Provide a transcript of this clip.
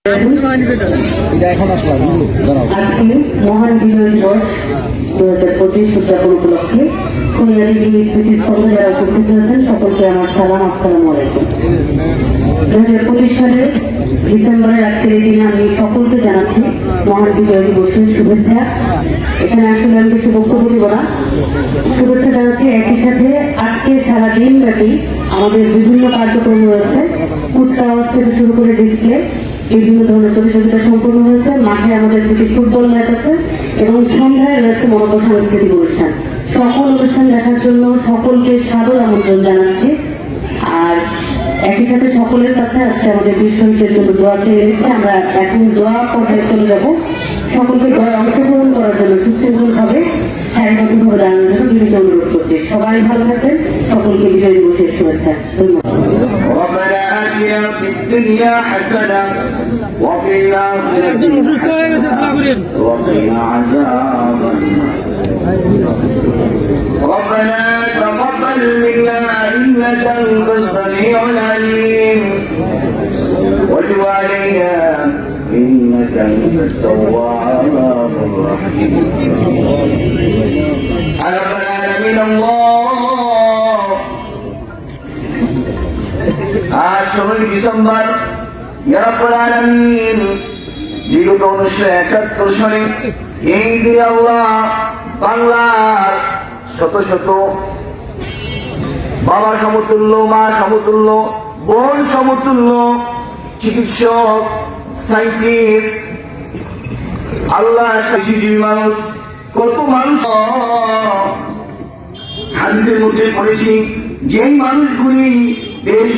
আজকে মহান বিজয় দিবস 2025 উদযাপন উপলক্ষে খুলনার স্মৃতিস্তম্ভে যারা উপস্থিত হয়েছেন সকলকে আমার সালাম। আসসালামু আলাইকুম। 2025 সালের ডিসেম্বরের আজকের এই দিনে আমি সকলকে জানাচ্ছি মহান বিজয় দিবসের শুভেচ্ছা। এখানে আসলে আমি কিছু বক্তব্য দিব না, শুভেচ্ছা জানাচ্ছি। একই সাথে আজকে সারাদিন ব্যাপী আমাদের বিভিন্ন কার্যক্রম রয়েছে। কুচকাওয়াজ থেকে শুরু করে ডিসপ্লে, বিভিন্ন ধরনের প্রতিযোগিতা সম্পন্ন হয়েছে। মাঠে আমাদের দুটি ফুটবল ম্যাচ আছে এবং সন্ধ্যায় রয়েছে মনোজ্ঞ সাংস্কৃতিক অনুষ্ঠান। সকল অনুষ্ঠান দেখার জন্য সকলকে সাদর আমন্ত্রণ জানাচ্ছি। আর একই সাথে সকলের কাছে আজকে আমাদের বীর শহীদদের জন্য দোয়া চেয়ে এনেছি। আমরা এখন দোয়া পর্যায়ে চলে যাব। সকলকে দোয়ায় অংশগ্রহণ করার জন্য সুশৃঙ্খলভাবে সারিবদ্ধভাবে দাঁড়ানোর জন্য বিনীত অনুরোধ করছি। সবাই ভালো থাকবেন। সকলকে বিজয় দিবসের শুভেচ্ছা। ধন্যবাদ। في الدنيا حسنة وفي الآخرة وقنا عذاب ربنا تقبل منا إنك أنت السميع العليم وتب علينا إنك أنت التواب الرحيم رب العالمين الله आज 16 ডিসেম্বর রব্বুল আলামিন বিগত 1971 সালে এই দিনে আল্লাহ বাংলার শত শত বাবা সমতুল্য, মা সমতুল্য, বোন সমতুল্য চিকিৎসক, সাইন্টিস্ট, আল্লাহ শাসিজীবী মানুষ, কত মানুষ হাদিসের মধ্যে পড়েছি যেই মানুষগুলি দেশ